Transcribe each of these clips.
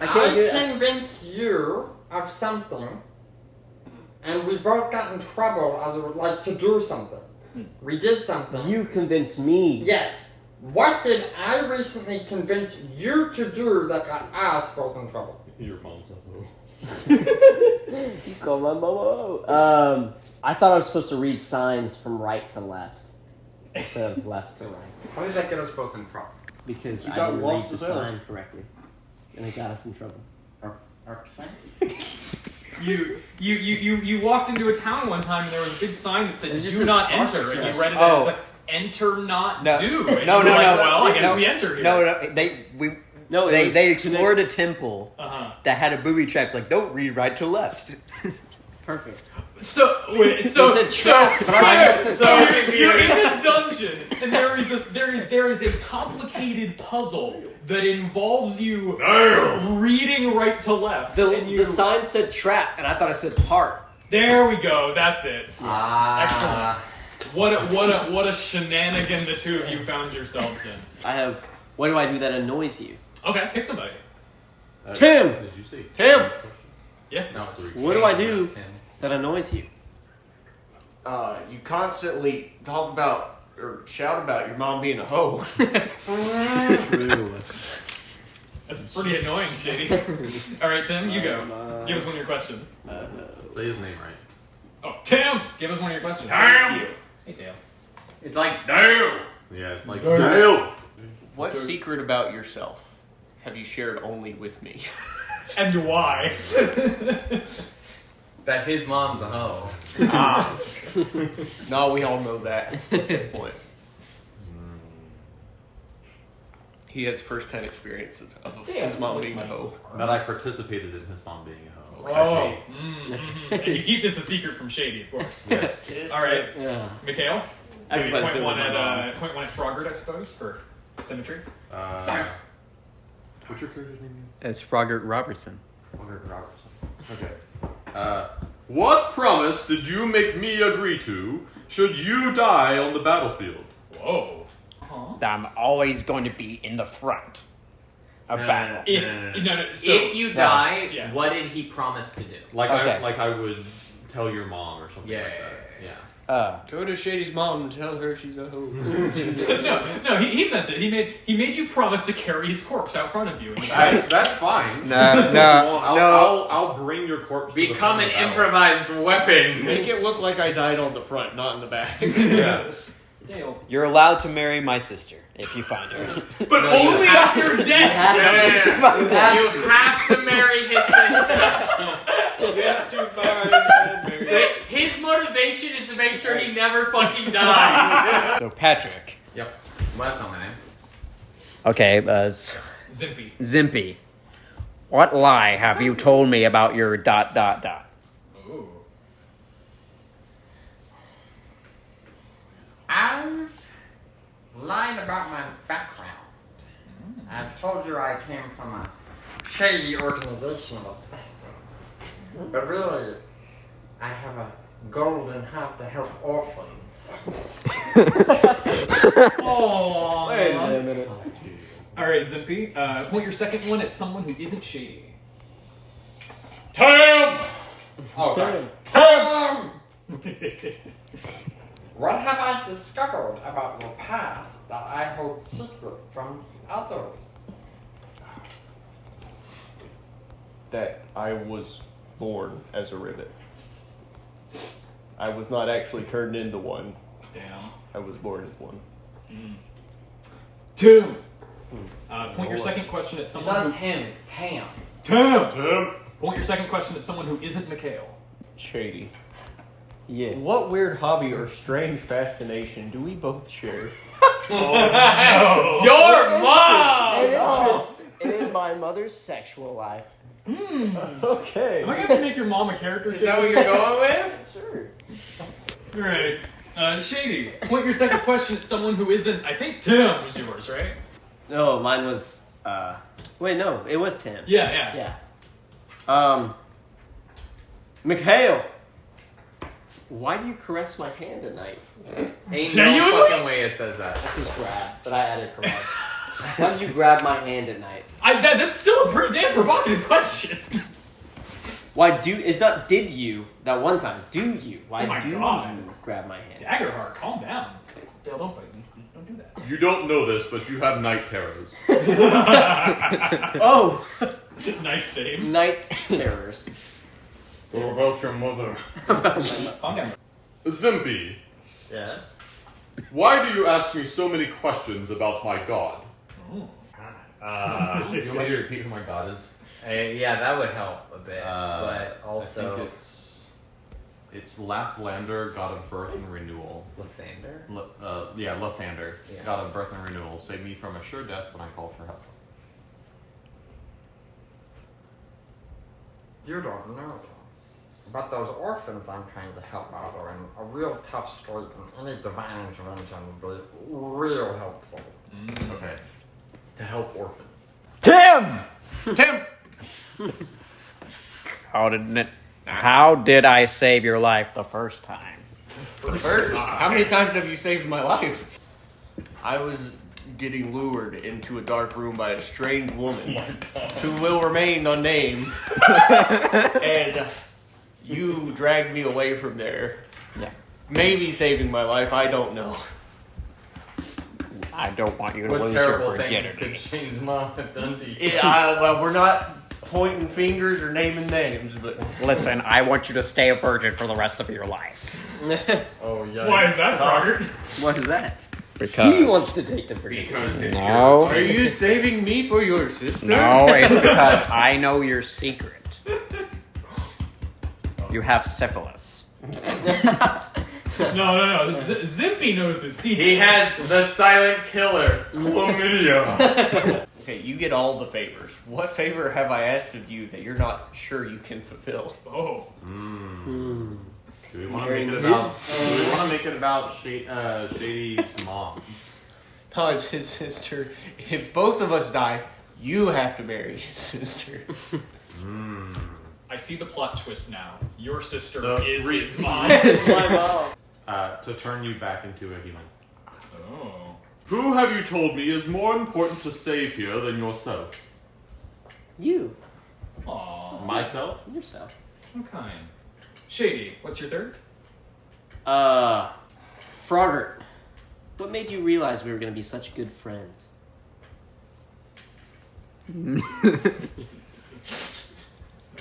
I convinced you of something, and we both got in trouble as to do something. We did something. You convinced me. Yes. What did I recently convince you to do that got us both in trouble? Your mom's a hoe. You call my mama. I thought I was supposed to read signs from right to left instead of left to right. How does that get us both in trouble? Because You I got didn't lost read the as hell. sign correctly. And it got us in trouble. Okay. You walked into a town one time and there was a big sign that said It just "Do says not park enter," and you read it Oh. as like, "Enter not No. do." And No, you were no, like, no. Well, I guess No. we enter here. No, they was explored a temple Uh-huh. that had a booby trap. It's like, don't read right to left. Perfect. So wait, so You said trap. so you're in this dungeon, and there is a complicated puzzle that involves you reading right to left. and you, The sign said trap, and I thought I said park. There we go. That's it. Ah. Excellent. What a shenanigan the two of you found yourselves in. I have. What do I do that annoys you? Okay, pick somebody. Tim! Did you say Tim! Yeah. No, What do I do not 10. that annoys you? You constantly talk about or shout about your mom being a hoe. True. That's pretty annoying, Shady. All right, Tim, you go. Give us one of your questions. Say his name right. Oh, Tim! Give us one of your questions. Damn! Thank you. Hey, Dale. It's like, no! Yeah, it's like Dale. What secret about yourself have you shared only with me? And why? That his mom's a hoe. No, we all know that at this point. He has first-hand experiences of his mom being a hoe. That I participated in his mom being a hoe. Oh. And you keep this a secret from Shady, of course. Yes. All right. Yeah. Mikhail? Maybe Everybody's point been one with my at Frogert, I suppose, for symmetry. What's your character's name? As Frogert Robertson. Robert Robertson. Okay. What promise did you make me agree to should you die on the battlefield? Whoa. That I'm always going to be in the front of battle. If you die, yeah. what did he promise to do? Like Okay. I would tell your mom or something Yeah, like yeah, that. yeah. Go to Shady's mom and tell her she's a hoe. No, he meant it. He made you promise to carry his corpse out front of you. In the back. That's fine. No. I'll bring your corpse. to the Become front an of the battle. improvised weapon. Make it look like I died on the front, not in the back. Yeah. Dale. You're allowed to marry my sister if you find her. But only if you're dead! You have to marry his sister. His motivation is to make sure he never fucking dies. So Patrick. Yep. Well, that's not my name. Okay, Zimpy. Zimpy. What lie have you told me about your ... Ooh. I've lied about my background. I've told you I came from a shady organization of assassins. But really, I have a golden heart to help orphans. Aww. Wait a minute. All right, Zimpy. Point your second one at someone who isn't Shady. Tim! Oh, sorry. Tim! What have I discovered about your past that I hold secret from the others? That I was born as a rivet. I was not actually turned into one. Damn. I was born as one. Tim. Point your second question at It's someone not who... Tim, it's Tam. Tim. Point your second question at someone who isn't Mikhail. Shady. Yeah. What weird hobby or strange fascination do we both share? Your mom! In my mother's sexual life. Okay. Am I going to make your mom a character? Is that what you're going with? Sure. Alright. Shady. Point your second question at someone who isn't... I think Tim was yours, right? No, mine was. Wait, no, it was Tim. Yeah. Yeah. Mikhail, why do you caress my hand at night? Ain't Genuinely? no fucking way it says that. This is grab, but I added grab. Why did you grab my hand at night? That's still a pretty damn provocative question. Did you, that one time, do you? Why Oh my do God. you grab my hand? Daggerheart, calm down. Dale, don't fight me. Don't do that. You don't know this, but you have night terrors. Oh! Nice save. Night terrors. What about your mother? Calm down. Zimpy, Yes? why do you ask me so many questions about my god? You want me to repeat who my god is? Yeah, that would help a bit. But I also, think it's Lathlander, god of birth and renewal. Lathander? Lathander, Yeah. god of birth and renewal. Save me from a sure death when I call for help. You don't know this. But those orphans I'm trying to help out are in a real tough state, and any divine intervention would be real helpful. Okay. To help orphans. Tim! How did I save your life the first time? First, how many times have you saved my life? I was getting lured into a dark room by a strange woman who will remain unnamed. And you dragged me away from there. Yeah. Maybe saving my life, I don't know. I don't want you to What lose your terrible things virginity. could Shane's mom have done to you? Well, we're not pointing fingers or naming names, but Listen, I want you to stay a virgin for the rest of your life. Oh, yeah. Why is that, Frogger? What is that? Because He wants to take the virginity. No. are you saving me for your sister? No, it's because I know your secret. You have syphilis. No. Zimpy knows his secret. He has the silent killer. Chlamydia. Okay, you get all the favors. What favor have I asked of you that you're not sure you can fulfill? Oh. Do we want to make it about? Do we want to make it about Shady's mom? No, it's his sister. If both of us die, you have to marry his sister. I see the plot twist now. Your sister So, is his mom. To turn you back into a human. Oh. Who have you told me is more important to save here than yourself? You. Aww. Myself? Yourself. How kind. Shady, what's your third? Froggart, what made you realize we were going to be such good friends?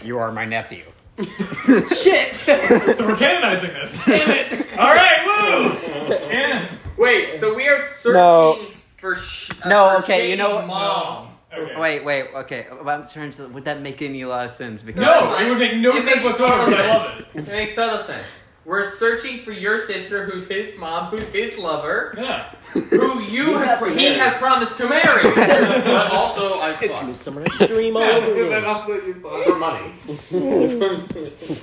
You are my nephew. Shit! So we're canonizing this. Damn it! Alright, woo! Canon. Wait, so we are searching No. for No, for okay, you know Shane's what? mom. Okay. Wait, okay. I'm trying to. Would that make any lot of sense? Because No, it would make no It sense makes whatsoever, total but I love it. It makes total sense. We're searching for your sister, who's his mom, who's his lover, Yeah. who he has promised to marry. But also, I It's thought Midsummer Night's Dream all over again. for money. Makes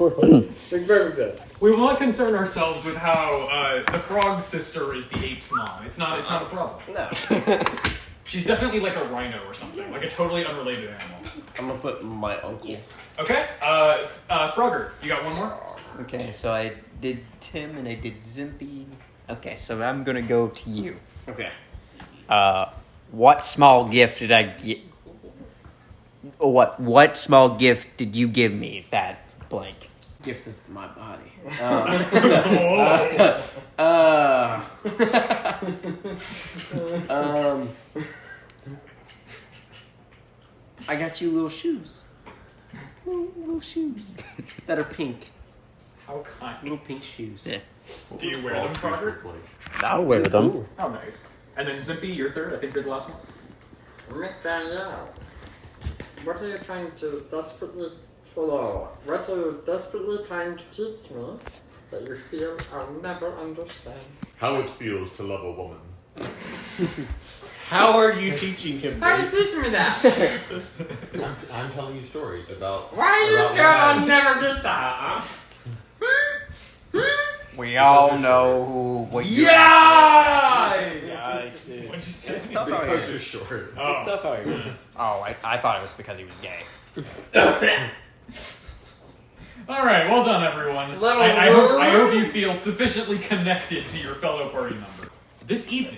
perfect sense. We will not concern ourselves with how the frog's sister is the ape's mom. It's not a problem. No. She's definitely like a rhino or something, like a totally unrelated animal. I'm going to put my uncle. Okay, Frogger, you got one more? Okay, so I did Tim and I did Zimpy. Okay, so I'm gonna go to you. Okay. What small gift did I get? What small gift did you give me? That blank. Gift of my body. I got you little shoes. Little shoes that are pink. How kind. Little pink shoes. Yeah. Do you wear them, Frogger? I'll wear them. How nice. And then Zimpy, your third. I think you're the last one. Rick Danielle, what are you trying to desperately follow? What are you desperately trying to teach me that you feel I'll never understand? How it feels to love a woman. How are you teaching him How are you this? teaching me that? I'm telling you stories about. Why are you about scared what I'll never get that? We all know what you. Yeah, I see. What'd you say? Stuff out Because here. you're short. Oh. Stuff out here. Oh, I thought it was because he was gay. All right, well done, everyone. Little I hope word. you feel sufficiently connected to your fellow party member. This evening,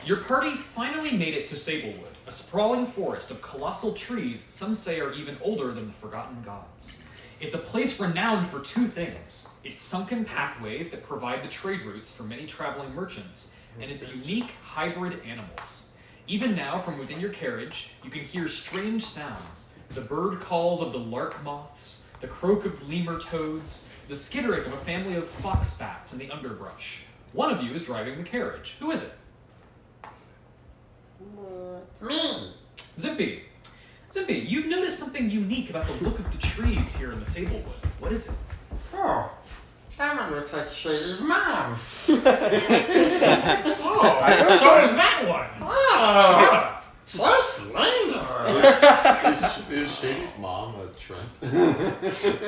your party finally made it to Sablewood, a sprawling forest of colossal trees some say are even older than the Forgotten Gods. It's a place renowned for two things: its sunken pathways that provide the trade routes for many traveling merchants, and its unique hybrid animals. Even now, from within your carriage, you can hear strange sounds: the bird calls of the lark moths, the croak of lemur toads, the skittering of a family of fox bats in the underbrush. One of you is driving the carriage. Who is it? Me. Zimpy. Zimpy, you've noticed something unique about the look of the trees here in the Sablewood. What is it? Oh, that one looks like Shady's mom. Oh, so is that one. Oh, so slender. Is Shady's mom a Trent?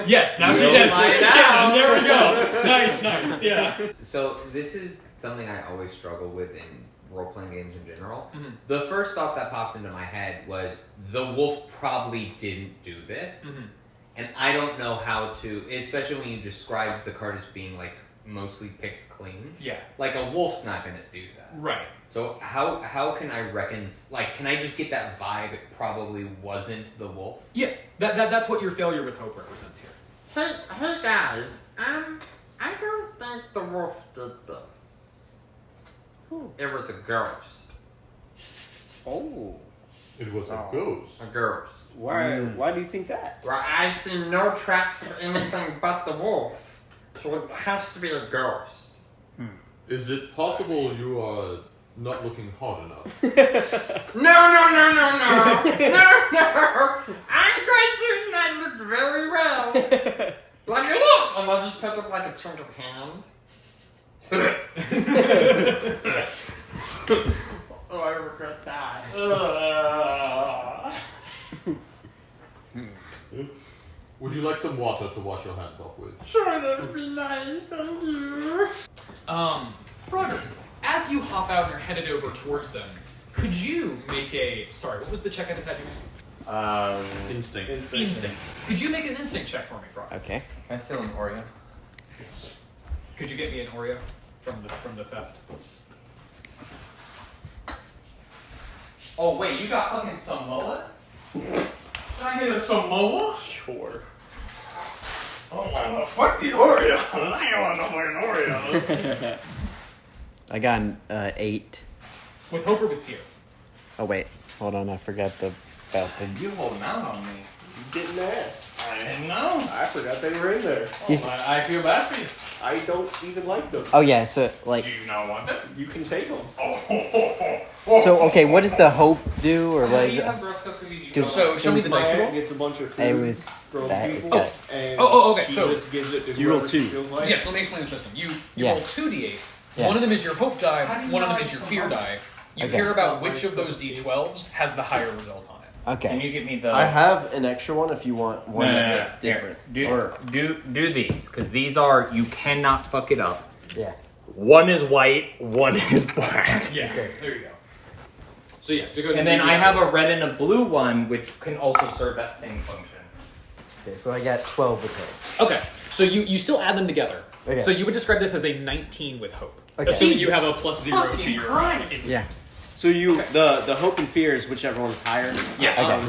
Yes, now she does. Yeah, there we go. Nice, yeah. So this is something I always struggle with in role-playing games in general. Mhm. The first thought that popped into my head was the wolf probably didn't do this. Mhm. And I don't know how to, especially when you describe the card as being like mostly picked clean. Yeah. Like a wolf's not going to do that. Right. So how can I can I just get that vibe it probably wasn't the wolf? Yeah, that's what your failure with hope represents here. Hey guys, I don't think the wolf did this. It was a ghost. Oh. It was a ghost. A ghost. Why do you think that? Well, I see no tracks of anything but the wolf, so it has to be a ghost. Is it possible you are not looking hard enough? No. I'm quite certain I looked very well. Like, look! And I'll just pick up like a chunk of hand. Oh, I regret that. Would you like some water to wash your hands off with? Sure, that would be nice. Thank you. Frogger, as you hop out and are headed over towards them, could you make a... Sorry, what was the check I just had you make? Instinct. Instinct. Could you make an instinct check for me, Frog? Okay. Can I steal an Oreo? Could you get me an Oreo from the theft? Oh wait, you got fucking Samoas? Can I get a Samoa? Sure. Oh well, fuck these Oreos. I don't want no fucking Oreos. I got an 8. With hope or with fear? Oh wait, hold on. I forgot about the. You holding out on me. You didn't ask. I didn't know. I forgot they were in there. Yes. I feel bad for you. I don't even like them. Oh yeah, so like. Do you not want them? You can take them. So okay, what does the hope do, or what is you it? have Girl Scout cookies. You Because- don't. So, show me the dice roll. Gets a bunch of food It was from that. It's people, got. and Okay, she so... just gives it to you roll whoever 2. she feels like. Yeah, so let me explain the system. You Yeah. roll 2d8. Yeah. One of them is your hope die, How do you one of them know is your it's fear so die. You Okay. care about which of those d12s has the higher result on it. Okay. Can you give me the? I have an extra one if you want one No, that's no, no. different. Here, do these because these are you cannot fuck it up. Yeah. One is white, one is black. Yeah, there you go. So yeah, to go ahead And then do I that. have a red and a blue one, which can also serve that same function. Okay, so I got 12 with hope. Okay, so you still add them together. Okay. So you would describe this as a 19 with hope. Okay. Assuming you have a +0 to fucking your Christ. instinct. Yeah. So you the hope and fear is whichever one's higher. Yeah. Okay.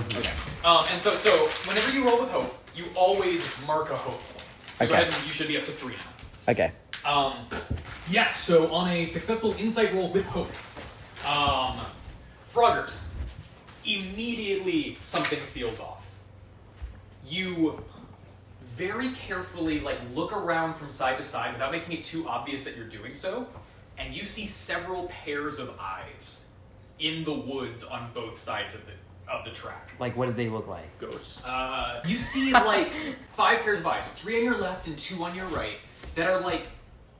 And so whenever you roll with hope, you always mark a hope point. So go Okay. ahead and you should be up to 3 now. Okay. Yeah, so on a successful insight roll with hope, Froggart, immediately something feels off. You very carefully look around from side to side without making it too obvious that you're doing so, and you see several pairs of eyes in the woods on both sides of the track. Like, what did they look like? Ghosts. You see 5 pairs of eyes, 3 on your left and 2 on your right, that are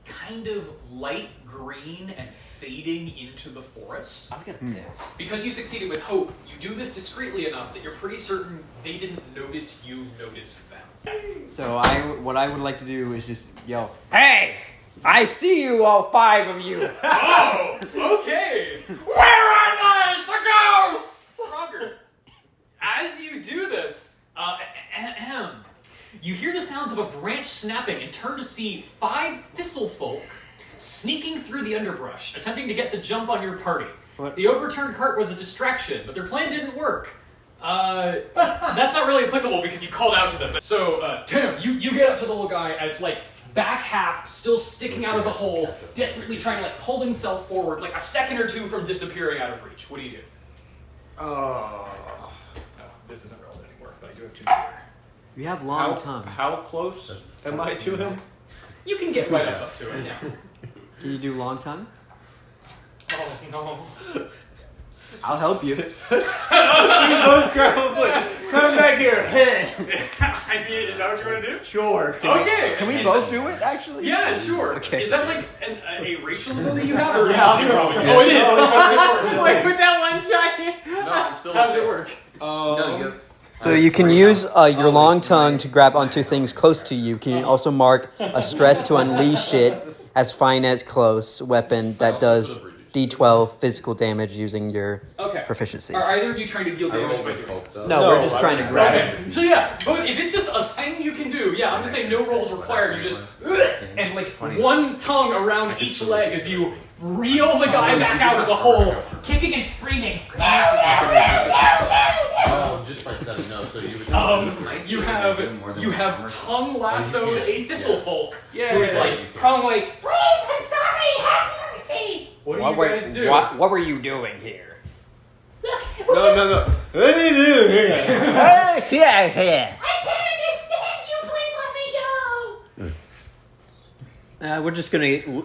kind of light green and fading into the forest. I've got this. Because you succeeded with hope, you do this discreetly enough that you're pretty certain they didn't notice you notice them. So what I would like to do is just yell, "Hey! I see you, all 5 of you!" Oh, okay. Where are they? The ghosts! Robert, as you do this, you hear the sounds of a branch snapping and turn to see 5 thistle folk sneaking through the underbrush, attempting to get the jump on your party. What? The overturned cart was a distraction, but their plan didn't work. That's not really applicable because you called out to them. So, Tim, you get up to the little guy, and it's like back half still sticking out of the hole, desperately trying to like pull himself forward, like a second or two from disappearing out of reach. What do you do? Oh, this isn't relevant anymore, but I do have 2 more. You have long tongue. How close am I to him? You can get right up to it, yeah. Can you do long tongue? Oh, no. I'll help you. You both grab a foot. Come back here. I mean, is that what you want to do? Sure. Can we both do it, actually? Yeah, sure. Okay. Is that like a racial ability you have? Or Yeah. Oh, it is. Wait, with that one shot. No, I'm still How does it work? No, you. So you can use your long tongue to grab onto things close to you. Can you also mark a stress to unleash it as fine as close weapon that does D12 physical damage using your proficiency? Are either of you trying to deal damage by doing this? No, we're just trying to grab it. Okay. So yeah, but if it's just a thing you can do, yeah, I'm gonna say no rolls required. You just and like one tongue around each leg as you reel the guy back out of the hole, kicking and screaming. Oh, just by 7, no. So you would. You have tongue lassoed a thistle folk Yeah. who is like crawling away. Please, I'm sorry, have mercy. What do you guys do? What were you doing here? Look, No. What do you do here? I can't understand you. Please let me go. We're just gonna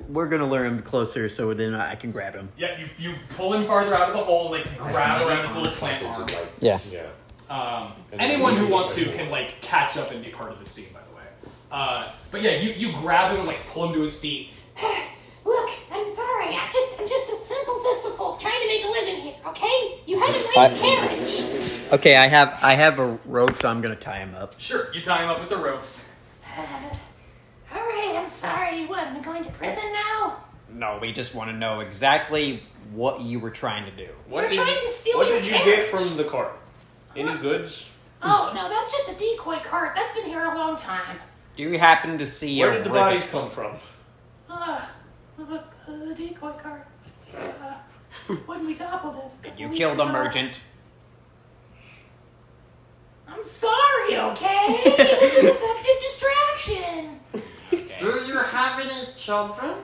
we're gonna lure him closer so then I can grab him. Yeah, you pull him farther out of the hole, like grab around his little plant arm. Yeah. Anyone who wants to can like catch up and be part of the scene, by the way. But yeah, you grab him and like pull him to his feet. Look, I'm sorry. I'm just a simple thistle folk trying to make a living here. Okay, you have a nice carriage. Okay, I have a rope, so I'm gonna tie him up. Sure, you tie him up with the ropes. All right, I'm sorry. What? Am I going to prison now? No, we just want to know exactly what you were trying to do. We're trying to steal What your did you carriage. get from the cart? Any goods? Oh no, that's just a decoy cart. That's been here a long time. Do you happen to see Where a did the rivet? bodies come from? The decoy cart. When we toppled it. You killed a merchant. I'm sorry, okay? It was an effective distraction. Do you have any children?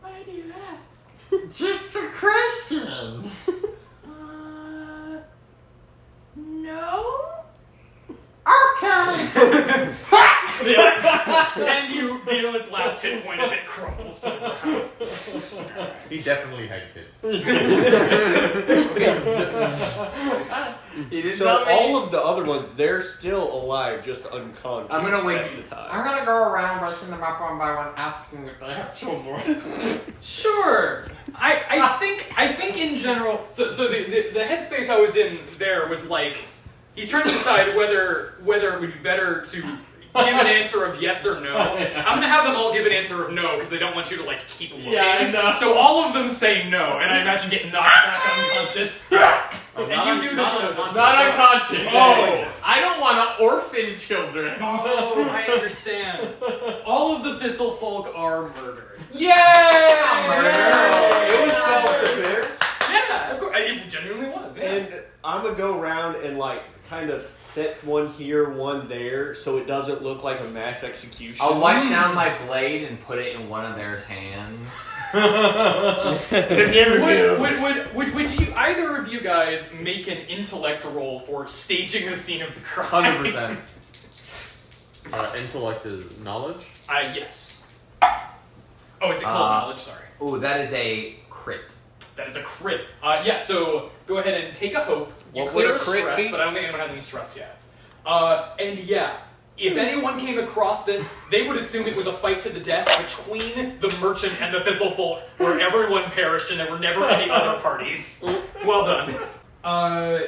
Why do you ask? Just a question. No? Okay. And you deal its last hit point as it crumbles to the ground. He definitely had kids. He didn't So tell me. all of the other ones, they're still alive, just unconscious. I'm gonna wait. at the time. I'm gonna go around waking them up one by one, asking if they have children. Sure. I think in general. So the headspace I was in there was like he's trying to decide whether it would be better to give an answer of yes or no. I'm gonna have them all give an answer of no because they don't want you to like keep looking. Yeah, I know. So all of them say no, and I imagine getting knocked back unconscious. And you do this. Not unconscious. Oh. I don't want to orphan children. Oh, I understand. All of the thistle folk are murdered. Yay! It was self-defense. Yeah, of course. It genuinely was. Yeah. And I'm gonna go around and like kind of set one here, one there, so it doesn't look like a mass execution. I'll wipe down my blade and put it in one of their hands. Would you either of you guys make an intellect roll for staging the scene of the crime? 100%. Intellect is knowledge? Yes. Oh, it's a called knowledge, sorry. Ooh, that is a crit. That is a crit. Yeah, so go ahead and take a hope. You What clear would a a crit stress, be? but I don't think anyone has any stress yet. And yeah, if anyone came across this, they would assume it was a fight to the death between the merchant and the thistlefolk, where everyone perished and there were never any other parties. Well done.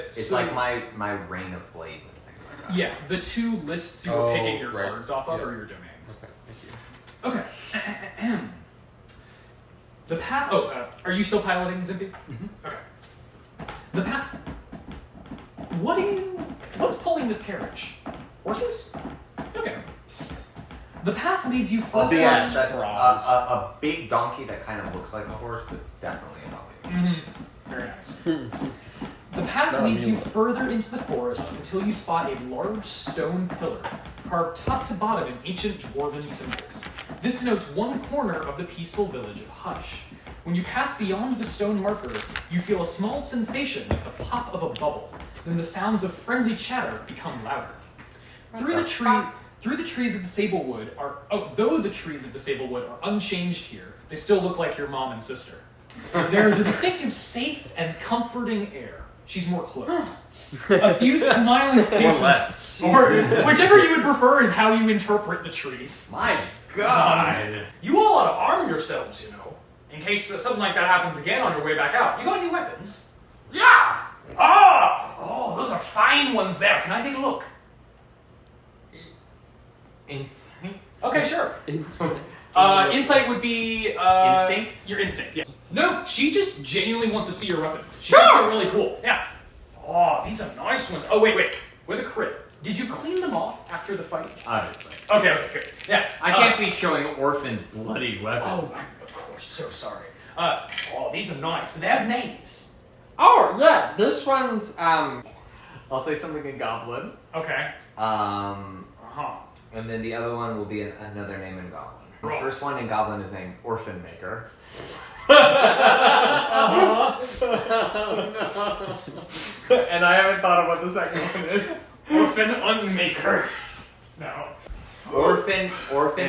It's like my reign of blade and things like that. Yeah, the two lists you were picking your right. cards off of Yeah. are your domains. Okay, thank you. Okay. The path. Oh, are you still piloting, Zimpy? Mm-hmm. Okay. The path. What's pulling this carriage? Horses? Okay. The path leads you further. Yes, that's a big donkey that kind of looks like a horse, but it's definitely a donkey. Very nice. The path leads you further into the forest until you spot a large stone pillar carved top to bottom in ancient dwarven symbols. This denotes one corner of the peaceful village of Hush. When you pass beyond the stone marker, you feel a small sensation like the pop of a bubble. Then the sounds of friendly chatter become louder. Though the trees of the Sablewood are unchanged here, they still look like your mom and sister. There is a distinctive safe and comforting air. She's more clothed. A few smiling faces, or whichever you would prefer is how you interpret the trees. My God! You all ought to arm yourselves, you know, in case something like that happens again on your way back out. You got any weapons? Yeah! Oh, those are fine ones there. Can I take a look? Insight? Okay, sure. Insight. Insight would be Instinct? Your instinct, yeah. No, she just genuinely wants to see your weapons. She thinks they're really cool. Yeah. Oh, these are nice ones. Oh, wait. With a crit. Did you clean them off after the fight? Obviously. Okay, good. Yeah. I can't be showing orphans bloody weapons. Oh, of course. So sorry. These are nice. Do they have names? Oh, yeah, this one's, I'll say something in Goblin. Okay. And then the other one will be another name in Goblin. The first one in Goblin is named Orphan Maker. And I haven't thought of what the second one is. Orphan Unmaker. No. Orphan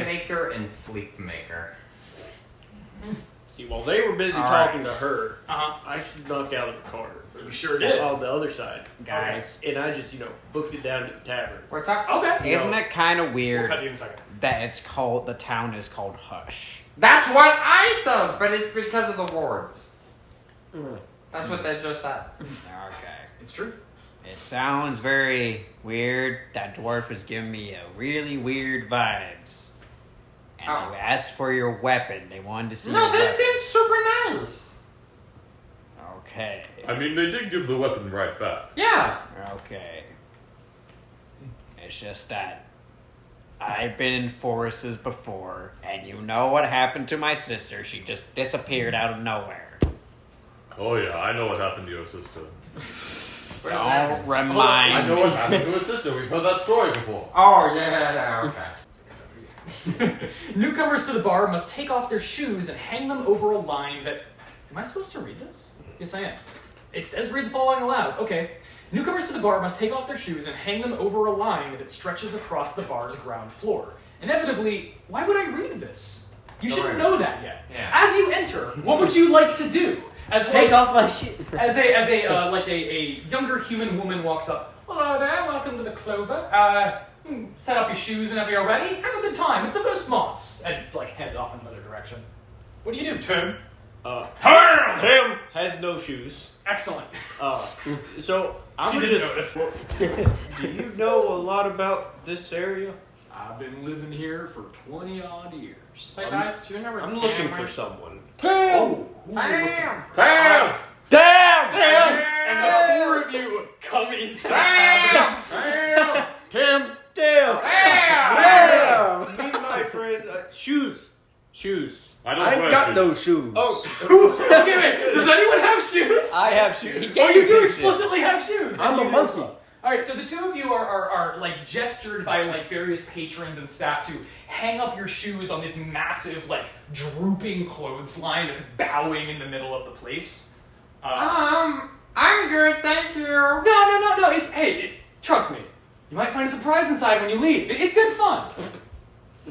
Maker and Sleep Maker. See, while they were busy talking to her, I snuck out of the car. You sure did. On the other side. Guys. And I just, booked it down to the tavern. we're talking. Okay. Isn't it kind of We'll weird cut you in a second. that the town is called Hush? That's what I said, but it's because of the wards. That's what they just said. Okay. It's true. It sounds very weird. That dwarf is giving me a really weird vibes. And they asked for your weapon. They wanted to see your No, that weapon. seems super nice. Okay. I mean, they did give the weapon right back. Yeah. Okay. It's just that I've been in forests before, and you know what happened to my sister. She just disappeared out of nowhere. Oh yeah, I know what happened to your sister. Don't remind I know what happened to his sister. We've heard that story before. Oh, yeah, okay. Newcomers to the bar must take off their shoes and hang them over a line that... Am I supposed to read this? Yes, I am. It says read the following aloud. Okay. Newcomers to the bar must take off their shoes and hang them over a line that stretches across the bar's ground floor. Inevitably, why would I read this? You shouldn't know that yet. Yeah. As you enter, what would you like to do? Take off my shoes. As a younger human woman walks up. Hello there, welcome to the Clover. Set up your shoes whenever you're ready. Have a good time. It's the first moss. And heads off in another direction. What do you do, Tim? Tim has no shoes. Excellent. So I'm She didn't notice. Do you know a lot about this area? I've been living here for 20 odd years. Hey guys, do you remember I'm looking for someone. Damn! And the four of you come into the tavern. Tim! Damn! Me and my friends. Shoes. I don't I wear ain't got shoes. no shoes. Oh, Okay, wait. Does anyone have shoes? I have shoes. He Oh, gave you me do pictures. explicitly have shoes. I'm You a do monkey. as well. All right, so the two of you are gestured by various patrons and staff to hang up your shoes on this massive drooping clothesline that's bowing in the middle of the place. I'm good, thank you. No. Trust me. You might find a surprise inside when you leave. It's good fun.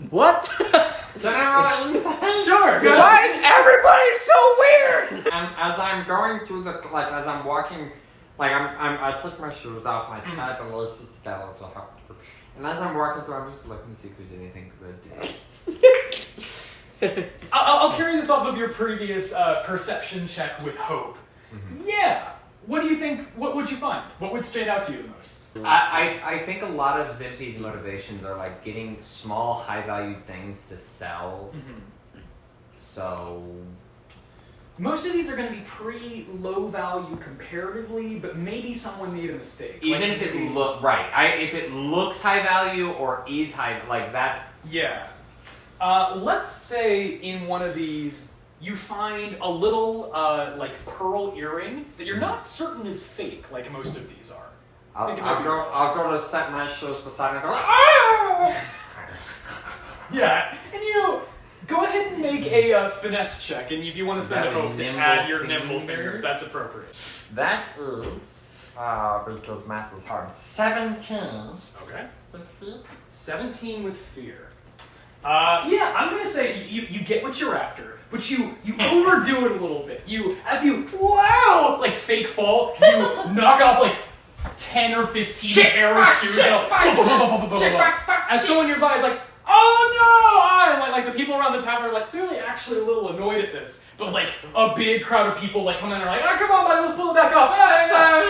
What? Can I roll insight? Sure. Why is everybody so weird? And as I'm going through as I'm walking, I took my shoes off and I tied the laces together to help. And as I'm walking through, I'm just looking to see if there's anything good. I'll carry this off of your previous perception check with hope. Mm-hmm. Yeah. What do you think? What would you find? What would stand out to you the most? I think a lot of Zimpy's motivations are getting small, high-valued things to sell. Mm-hmm. So Most of these are going to be pretty low value comparatively, but maybe someone made a mistake. even if it looks high value or is high, that's Yeah. Let's say in one of these you find a little like pearl earring that you're not certain is fake, like most of these are. I'll go to set my shoes beside me and go, ah! Yeah, and you go ahead and make a finesse check, and if you want to spend a hope to add your nimble fingers, that's appropriate. That is, because math is hard, 17. Okay. With fear? 17 with fear. Yeah, I'm gonna say you get what you're after, but you overdo it a little bit. As you like fake fall, you knock off like 10 or 15 pair of shoes. As someone nearby is like, oh no! And like the people around the tavern are like clearly actually a little annoyed at this, but like a big crowd of people like come in and are like, oh come on buddy, let's pull it back up.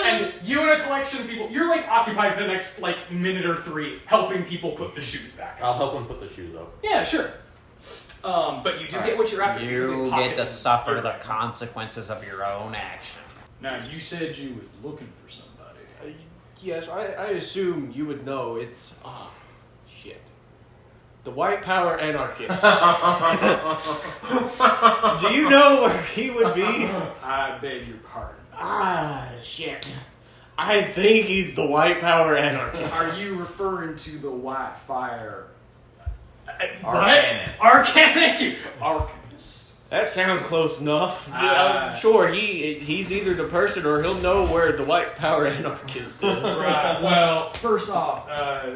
And you and a collection of people, you're like occupied for the next like minute or 3 helping people put the shoes back up. I'll help him put the shoes up. Yeah, sure. But you do get what you're after. You get to suffer the consequences of your own action. Now you said you was looking for somebody. Yes, I assume you would know. It's shit. The White Power Anarchist. Do you know where he would be? I beg your pardon. Shit. I think he's the White Power Anarchist. Are you referring to the White Fire? Arcanist. Arcanist. That sounds close enough. Sure, he's either the person or he'll know where the White Power Anarchist is. Right. Well, first off, you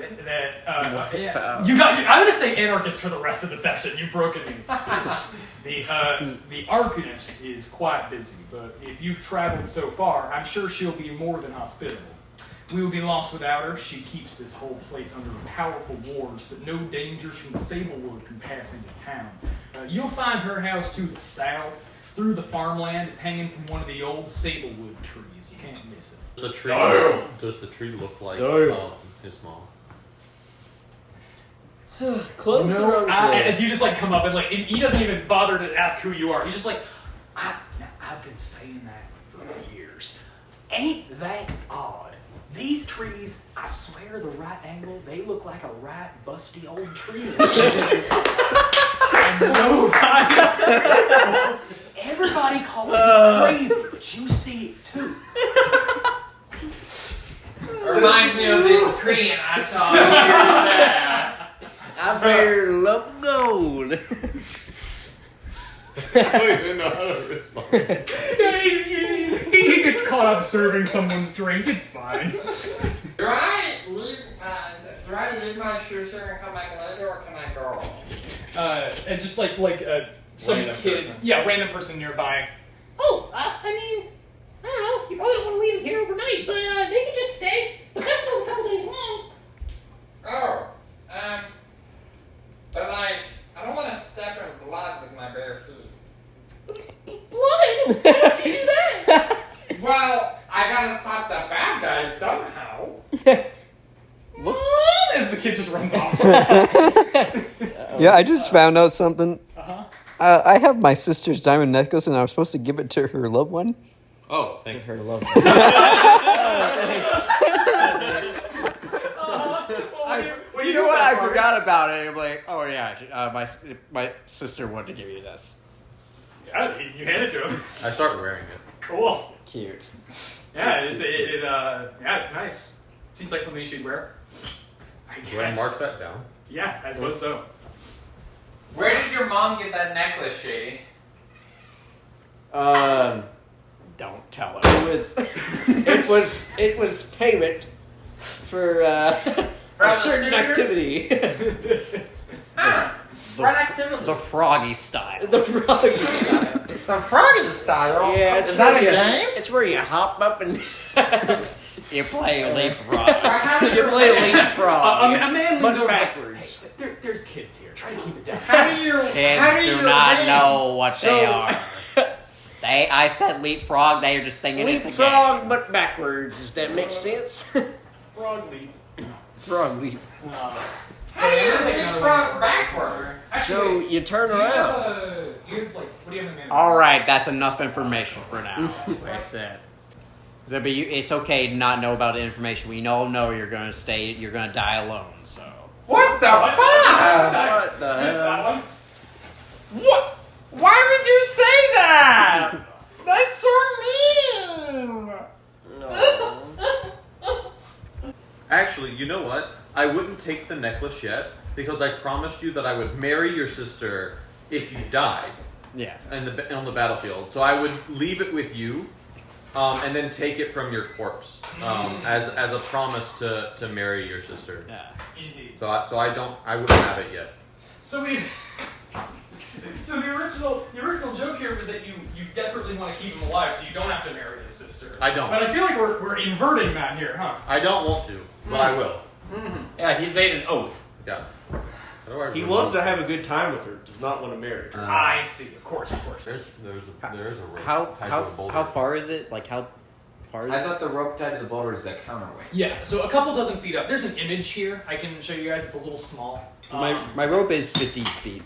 got. I'm gonna say anarchist for the rest of the session. You've broken me. The Arcanist is quite busy, but if you've traveled so far, I'm sure she'll be more than hospitable. We would be lost without her. She keeps this whole place under powerful wars that no dangers from the Sablewood can pass into town. You'll find her house to the south, through the farmland. It's hanging from one of the old Sablewood trees. You can't miss it. Does the tree look like his mom? Close No, as you just like come up and like he doesn't even bother to ask who you are. He's just like, I've been saying that for years. Ain't that odd? These trees, I swear, the right angle, they look like a right busty old tree. And everybody calls me crazy, but you see it too. Reminds me of this Korean I saw here. I better love gold. I don't even know how to respond. He gets caught up serving someone's drink. It's fine. Do I leave my shoes here and come back later, or can I go? And just like some Random kid, person. random person nearby. Oh, I mean, I don't know. You probably don't want to leave them here overnight, but they can just stay. The festival's a couple days long. Oh, but like, I don't want to step in blood with my bare feet. Blood? Why don't you do that? Well, I gotta stop the bad guys somehow. As the kid just runs off. Yeah, I just found out something. Uh-huh. I have my sister's diamond necklace, and I'm supposed to give it to her loved one. Oh, thanks. Her love. You know what? I forgot about it. I'm like, oh yeah, my sister wanted to give you this. Yeah, you hand it to him. I start wearing it. Cool. Cute. Yeah, it's nice. Seems like something you should wear. I guess. Do I mark that down? Yeah, I suppose so. Where did your mom get that necklace, Shady? Don't tell her. It was payment for a certain activity. What activity? The froggy style. The froggy style? Yeah, is that a game? It's where you hop up and you play leapfrog. How do You play leapfrog. A man but leans over backwards. Hey, there's kids here. Try to keep it down. How do you? Kids do not know what they are. I said leapfrog. They are just thinking it's a game. Leapfrog, but backwards. Does that make sense? Frog leap. Frog leap. How do you leapfrog backwards? So you turn around. What do you have in mind? All right, that's enough information for now. That's it. Zimpy, it's okay to not know about the information. We know you're gonna die alone. So What What the fuck? What the Missed that hell? one. What? Why would you say that? That's so mean. No. Actually, you know what? I wouldn't take the necklace yet because I promised you that I would marry your sister if you died Yeah. on the battlefield. So I would leave it with you, and then take it from your corpse as a promise to marry your sister. Yeah. Indeed. So I wouldn't have it yet. So the original joke here was that you desperately want to keep him alive, so you don't have to marry his sister. I don't. But I feel like we're inverting that here, huh? I don't want to, but I will. Yeah, he's made an oath. Yeah. How do I He remove- loves to have a good time with her. Does not want to marry her. I see. Of course. There's a rope How tied to the boulder. how far is it? Like how far is I it? thought the rope tied to the boulder is a counterweight. Yeah. So a couple dozen feet up. There's an image here. I can show you guys. It's a little small. My rope is 50 feet.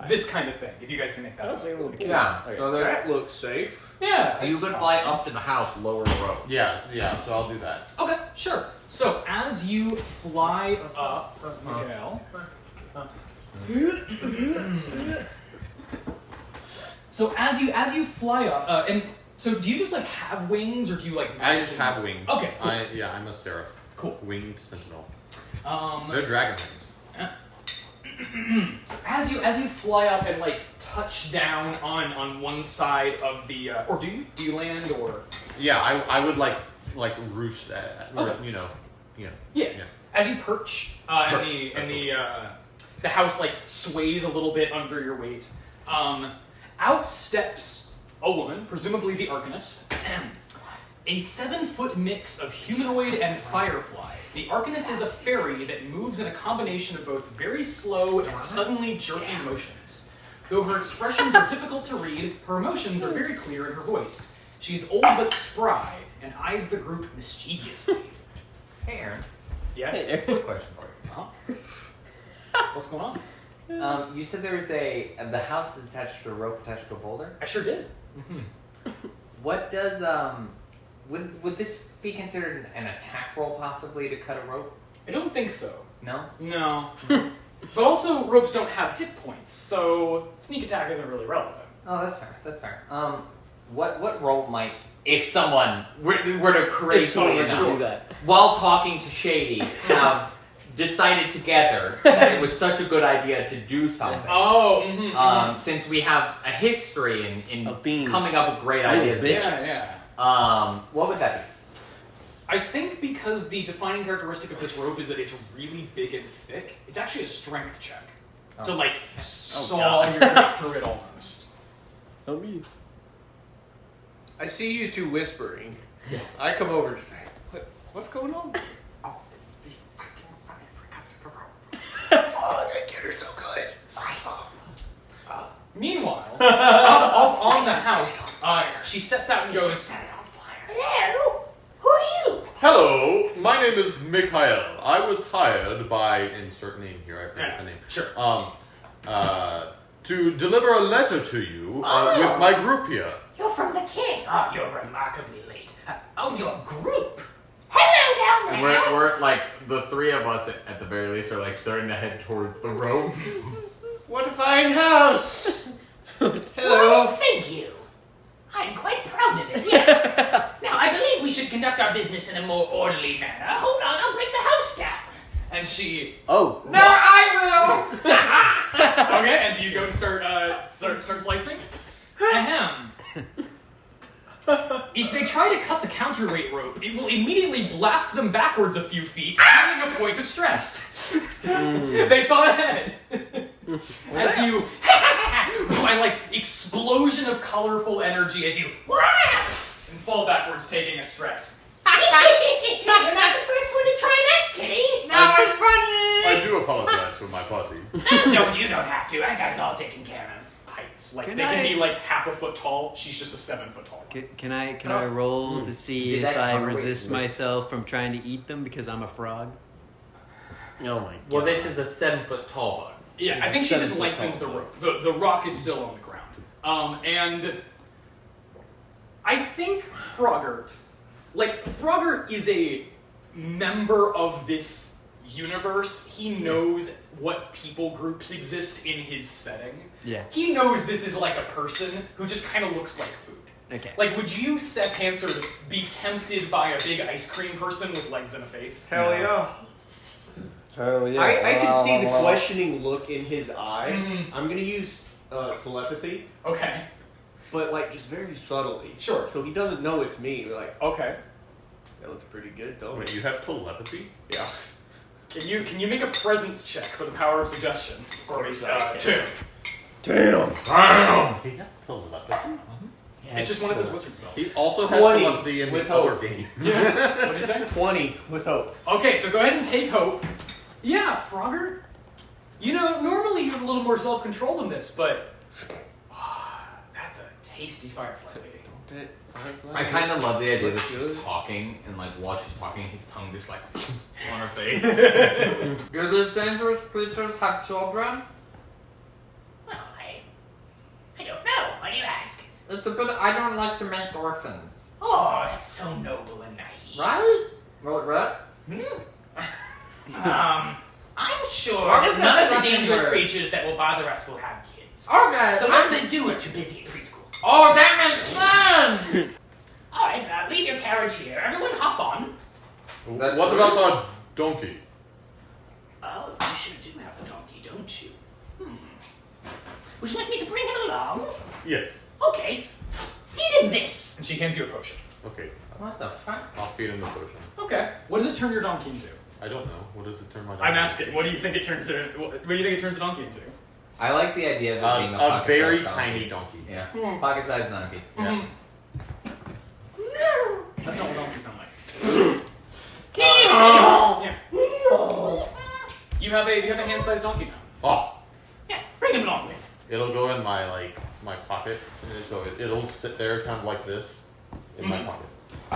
This kind of thing. If you guys can make that. That's Up. a little Yeah. So there. That looks safe. Yeah. You it's could fine. fly up to the house, lower the rope. Yeah. So I'll do that. Okay, sure. So as you fly up, Miguel. So as you fly up, and so do you just like have wings, or do you like? I just have wings. Okay, cool. I'm a seraph. Cool. Winged sentinel. Um, They're dragon wings. as you fly up and like touch down on one side of the, or do you land or? Yeah, I would like roost at Okay. you know. Yeah. As you perch, and the house like sways a little bit under your weight. Out steps a woman, presumably the Arcanist, a 7-foot mix of humanoid and firefly. The Arcanist is a fairy that moves in a combination of both very slow and suddenly jerky motions. Though her expressions are difficult to read, her emotions are very clear in her voice. She is old but spry and eyes the group mischievously. Hey, Aaron. Yeah. Quick question for you. Uh-huh. What's going on? You said there was the house is attached to a rope attached to a boulder. I sure did. What does would this be considered an attack roll possibly to cut a rope? I don't think so. No. No. But also, ropes don't have hit points, so sneak attack isn't really relevant. Oh, that's fair. That's fair. What roll might if someone were to crazily If someone enough, do that. while talking to Shady have decided together that it was such a good idea to do something. Oh, Since we have a history in Of being coming up with great ideas. yeah. What would that be? I think because the defining characteristic of this rope is that it's really big and thick, it's actually a strength check. To like saw your way through it almost. Don't be. I see you two whispering. I come over to say, what's going on? Oh, they get her so good. Meanwhile, up on the house, she steps out and goes, Hello? Who are you? Hello, my name is Mikhail. I was hired by insert name here. I forget the name. Sure. To deliver a letter to you with my group here. You're from the king. Oh, you're remarkably late. Oh, your group. Hello down And there. we're like, the three of us at the very least are like starting to head towards the rope. What a fine house! Well, thank you. I'm quite proud of it, yes. Now, I believe we should conduct our business in a more orderly manner. Hold on, I'll bring the house down. And she, Oh. No, I will. okay, and do you go to start slicing? Ahem. If they try to cut the counterweight rope, it will immediately blast them backwards a few feet, having a point of stress. They thought ahead. As you, and like explosion of colorful energy as you and fall backwards, taking a stress. You're not the first one to try that, Kitty. That was funny. I do apologize for my party. You don't have to. I got it all taken care of. Heights, like Can they can I- be like half a foot tall. She's just a 7 foot tall. Can I roll to see Did if that I counterweight resist with- myself from trying to eat them because I'm a frog? Oh my god. Well, this is a 7 foot tall bug. Yeah, It's I think a she just 7 foot lengthened the tall. rope. The rock is still on the ground. And I think Froggart, like Froggart is a member of this universe, he knows what people groups exist in his setting. Yeah. He knows this is like a person who just kind of looks like food. Okay. Like, would you, Seth Hansard, be tempted by a big ice cream person with legs and a face? Hell yeah. Oh yeah. I can see the questioning look in his eye. Mhm. I'm gonna use telepathy, Okay. but like just very subtly. Sure. So he doesn't know it's me. We're like, Okay. that looks pretty good, don't Wait, it? you have telepathy? Yeah. Can you make a presence check for the power of suggestion for me? Two. Damn. He has telepathy. It's just one of his wizard spells. He also has 20 telepathy in with the other hope. game. Yeah. What'd you say? 20 with hope. Okay, so go ahead and take hope. Yeah, Frogger. You know, normally you have a little more self-control than this, but that's a tasty firefly lady. I kind of love the idea that she's talking, and like while she's talking, his tongue just like on her face. Do these dangerous creatures have children? Well, I don't know. Why do you ask? It's a bit. I don't like to make orphans. Oh, that's so noble and naive. Right? Well, right? I'm sure Why that would that none of the second dangerous word? creatures that will bother us will have kids. Okay. The ones that do are too busy at preschool. Oh, that makes sense! Alright, leave your carriage here. Everyone hop on. That's What true. about our donkey? Oh, you sure do have a donkey, don't you? Would you like me to bring him along? Yes. Okay. Feed him this. And she hands you a potion. Okay. What the fuck? I'll feed him the potion. Okay. What does it turn your donkey into? I don't know. What does it turn my donkey I'm asking. What do you think it turns it? What do you think it turns the donkey into? I like the idea of it being a A pocket-sized very donkey. tiny donkey. Yeah, pocket-sized donkey. Yeah. That's not what donkeys sound like. Yeah. You have a hand-sized donkey now. Oh, Yeah, bring him along with. it'll go in my pocket, and it'll sit there kind of like this in my pocket.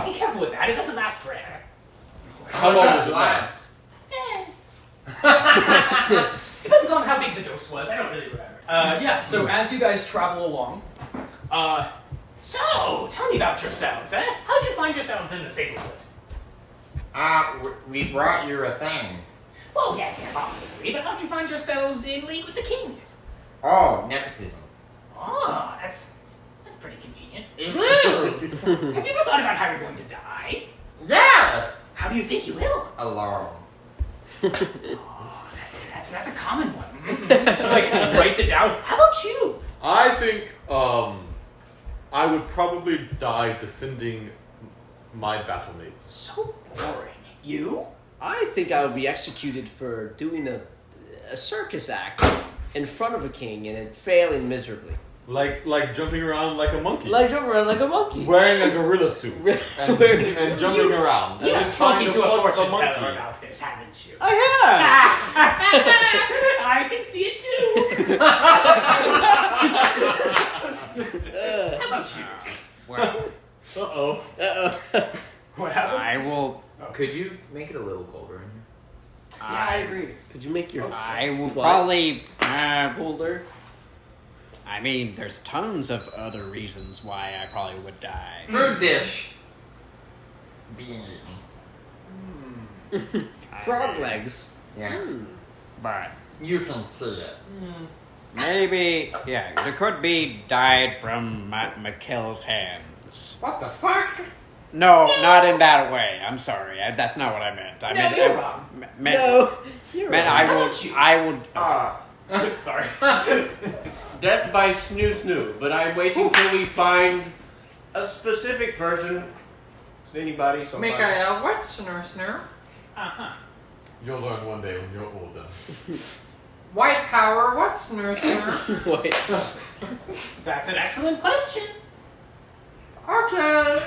Be careful with that. It doesn't last forever. How long does it last? Depends on how big the dose was. I don't really remember. Yeah. So as you guys travel along, So, tell me about yourselves, eh? How'd you find yourselves in the Sablewood? We brought you a thing. Well, yes, obviously, but how'd you find yourselves in league with the king? Oh, nepotism. Oh, that's pretty convenient. It is! Have you ever thought about how you're going to die? Yes! How do you think you will? Alone. Oh, that's a common one. She like writes it down. How about you? I think I would probably die defending my battlemates. So boring. You? I think I would be executed for doing a circus act in front of a king and it failing miserably. Like jumping around like a monkey. Like jump around like a monkey. Wearing a gorilla suit and jumping around. And You've just trying spoken to a fuck fortune monkey. teller about this, haven't you? I have. I can see it too. How about you? Well, what happened? I will. Could you make it a little colder in here? Yeah, I agree. Could you make your I will What? probably. older? I mean, there's tons of other reasons why I probably would die. Food dish. Being eaten. Frog legs. Yeah. But You can see it. maybe, yeah, there could be died from McKill's hands. What the fuck? No, not in that way. I'm sorry. That's not what I meant. I No, meant. you're wrong. You're meant right. I would. Sorry. Death by snoo snoo, but I'm waiting till we find a specific person. Is anybody? Somebody? Mikael, what's snur snur? Uh-huh. You'll learn one day when you're older. White power, what's snur snur? Wait. That's an excellent question. Okay.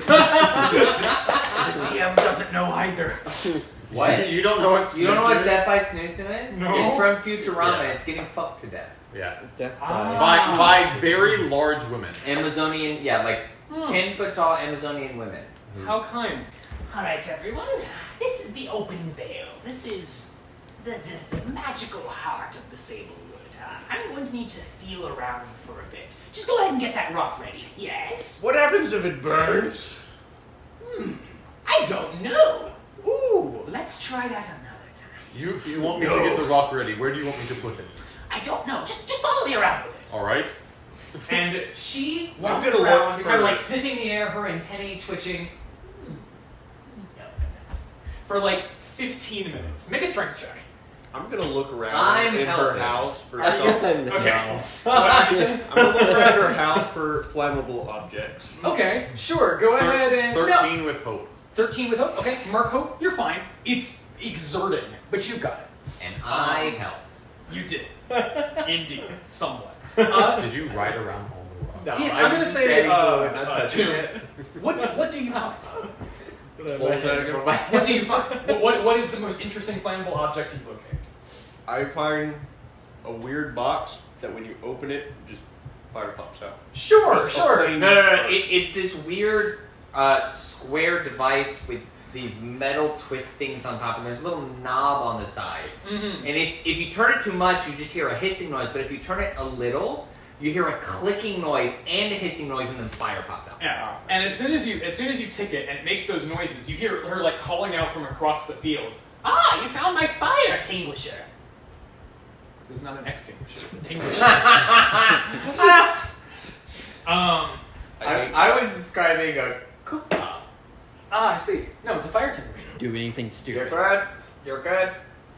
The DM doesn't know either. What? You don't know what You don't know what snoo-snoo Death by Snooze is? No. It's from Futurama. Yeah. It's getting fucked to death. Yeah. Death By very large women. Amazonian, yeah, like 10-foot tall Amazonian women. How kind. All right, everyone. This is the open veil. This is the magical heart of the Sablewood. I'm going to need to feel around for a bit. Just go ahead and get that rock ready. Yes? What happens if it burns? I don't know. Ooh, let's try that another time. You want me to get the rock ready. Where do you want me to put it? I don't know. Just follow me around with it. Alright. And she I'm walks gonna around, look kind of for- like sniffing the air, her antennae twitching. For like 15 minutes. Make a strength check. I'm gonna look around I'm in her helping. house for stuff. Okay. What did you say? I'm gonna look around her house for flammable objects. Okay, sure. Go ahead and 13 with hope. 13 with hope. Okay, mark hope. You're fine. It's exerting, but you've got it. And I help. You did, indeed, somewhat. Did you ride around all the rock? No, Yeah, I'm gonna just say standing to it, not touching 2. it. What do you find? I What do you find? What is the most interesting flammable object you locate? find a weird box that when you open it, just fire pops out. Sure. No. It's this weird square device with these metal twistings on top, and there's a little knob on the side. Mm-hmm. And if you turn it too much, you just hear a hissing noise. But if you turn it a little, you hear a clicking noise and a hissing noise, and then fire pops out. Yeah. And as soon as you tick it and it makes those noises, you hear her like calling out from across the field. Ah, you found my fire extinguisher. It's not an extinguisher, it's a tinguisher. I was describing a cooktop. I see. No, it's a fire extinguisher. Do anything You're stupid. good. You're good.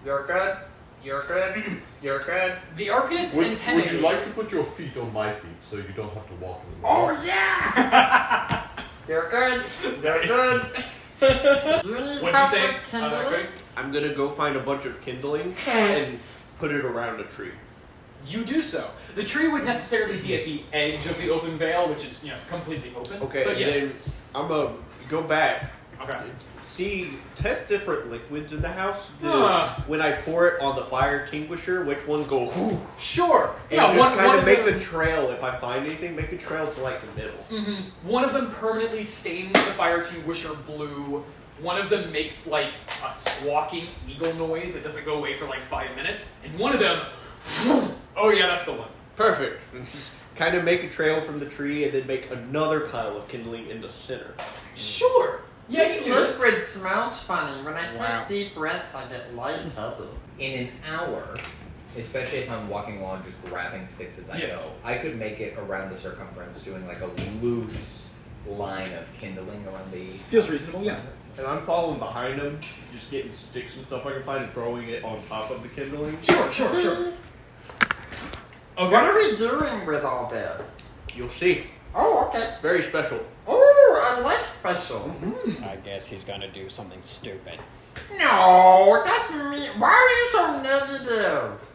You're good. You're good. You're good. The Arcanist's Would antennae. you like to put your feet on my feet so you don't have to walk in the Oh yeah! You're good. You're good. You need What'd you help say? with kindling? Craig? I'm gonna go find a bunch of kindling and put it around a tree. You do so. The tree would necessarily be at the edge of the open veil, which is completely open. Okay, But and yeah. then I'm gonna go back. Okay. Test different liquids in the house. When I pour it on the fire extinguisher, which one goes? Sure. And Yeah. just One kind of of make them. a trail. If I find anything, make a trail to like the middle. Mm-hmm. One of them permanently stains the fire extinguisher blue. One of them makes like a squawking eagle noise that doesn't go away for like 5 minutes. And one of them, oh yeah, that's the one. Perfect. And just kind of make a trail from the tree, and then make another pile of kindling in the center. Sure. Yeah, you This do this. liquid smells funny. When I take Wow. deep breaths, I get lightheaded. In an hour, especially if I'm walking along just grabbing sticks as I go, I could make it around the circumference doing like a loose line of kindling around the... Feels reasonable, yeah. And I'm following behind them, just getting sticks and stuff I can find and throwing it on top of the kindling. Sure. Okay. What are we doing with all this? You'll see. Oh, okay. Very special. Oh, I like special. I guess he's gonna do something stupid. No, that's me. Why are you so negative?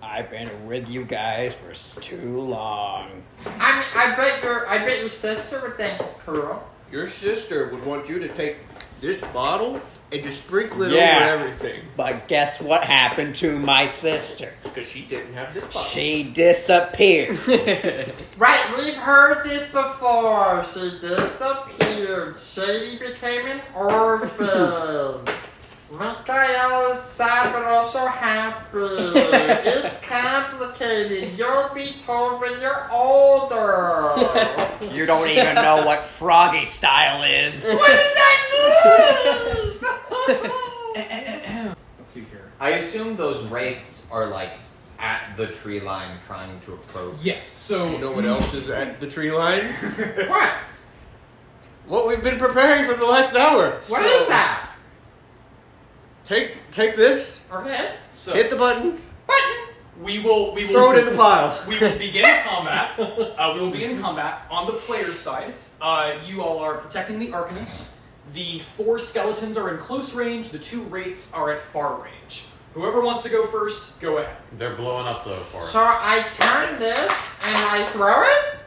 I've been with you guys for too long. I bet your sister would think it's cool. Your sister would want you to take this bottle and just sprinkle it Yeah. over everything. But guess what happened to my sister? Because she didn't have this bottle. She disappeared. Right, we've heard this before. She disappeared. Shady became an orphan. Michael is sad but also happy. It's complicated. You'll be told when you're older. You don't even know what froggy style is. What does that mean? Let's see here. I assume those wraiths are like at the tree line trying to approach. Yes. So You know what else is at the tree line? What? What we've been preparing for the last hour. What is that? Take this, Okay. So hit the button, we will throw it in the pile. We will begin combat. We will begin combat on the player's side. You all are protecting the Arcanist. The 4 skeletons are in close range. The 2 wraiths are at far range. Whoever wants to go first, go ahead. They're blowing up the forest. So I turn this and I throw it.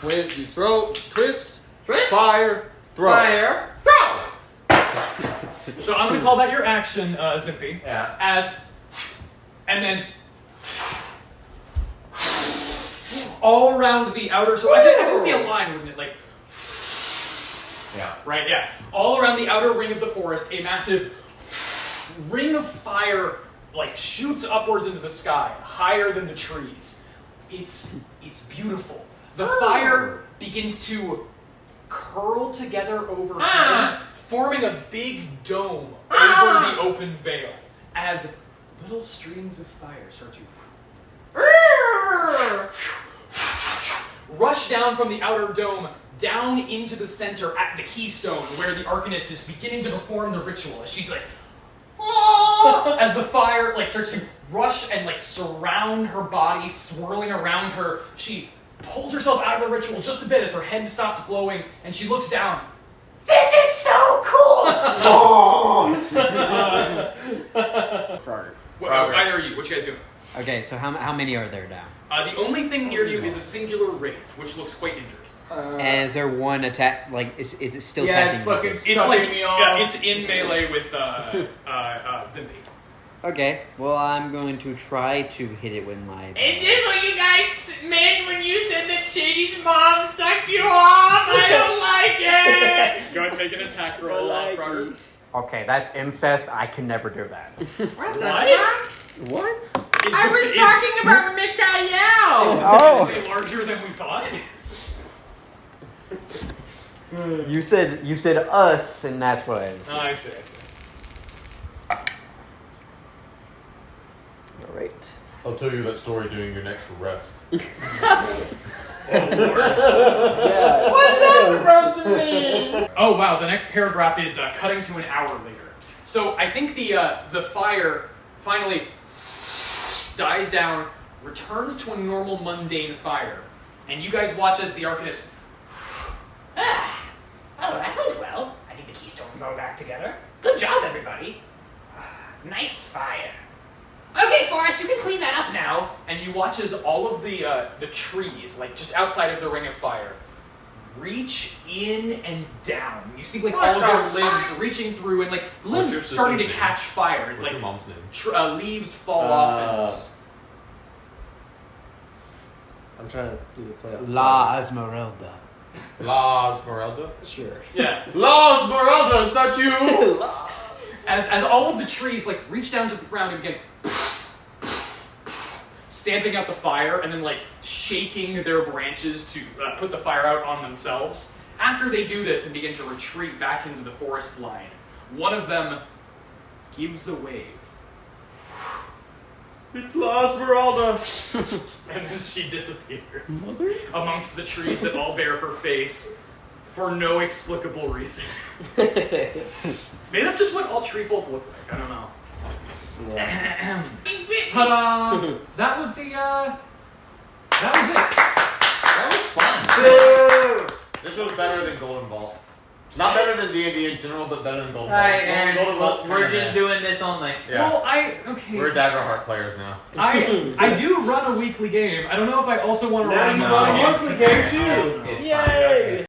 When you throw, twist, Twist, fire, throw. fire, throw. So I'm going to call that your action, Zimpy. Yeah. As, and then all around the outer. So actually, it would be a line, wouldn't it? Like, Yeah. right? Yeah. All around the outer ring of the forest, a massive ring of fire like shoots upwards into the sky, higher than the trees. It's beautiful. The fire begins to curl together overhead, forming a big dome over the open veil as little streams of fire start to rush down from the outer dome down into the center at the keystone where the Arcanist is beginning to perform the ritual. As she's like, "Ah!" as the fire like starts to rush and like surround her body, swirling around her. She pulls herself out of the ritual just a bit as her head stops glowing, and she looks down. This is so cool! Either are you? What you guys doing? Okay, so how many are there now? The only thing near you is a singular wraith, which looks quite injured. And is there one attack? Like, is it still Yeah, attacking? it's fucking me? It's sucking like me off. yeah, it's in melee with Zimpy. Okay, well, I'm going to try to hit it with my. Is this what you guys meant when you said that Shady's mom sucked you off? I don't like it! Go ahead and make an attack roll, Frogger. Okay, that's incest. I can never do that. What the What? fuck? What? I was talking about Mikael! Oh. Is it larger than we thought? You said us, and that's what I was. Oh, I see. All right. I'll tell you that story during your next rest. What's that supposed to mean? Oh wow, the next paragraph is cutting to an hour later. So I think the fire finally dies down, returns to a normal mundane fire, and you guys watch as the Arcanist. Oh, that went well. I think the keystones all back together. Good job, everybody. Nice fire. Okay, Forrest, you can clean that up now. And you watch as all of the trees, like just outside of the ring of fire, reach in and down. You see like What all of their the limbs fuck? reaching through, and like What's limbs your starting to sister's catch fire. It's What's like your mom's name? leaves fall off and I'm trying to do the play. La Esmeralda. La Esmeralda? Sure. yeah. La Esmeralda, it's not you! As all of the trees like reach down to the ground and begin stamping out the fire and then like shaking their branches to put the fire out on themselves. After they do this and begin to retreat back into the forest line, one of them gives a wave. It's La Esmeralda! And then she disappears amongst the trees that all bear her face for no explicable reason. Maybe that's just what all tree folk look like. I don't know. Yeah. Ta-da! That was the, that was it. That was fun. This was better than Golden Vault. Not better than D&D in general, but better than Golden Vault. Alright, Aaron, Golden Vault's we're kinda just meh. doing this all night. Yeah. Well, okay. We're Daggerheart players now. I do run a weekly game. I don't know if I also want to Now run you a run a game. monthly game too. It's Yay! fine.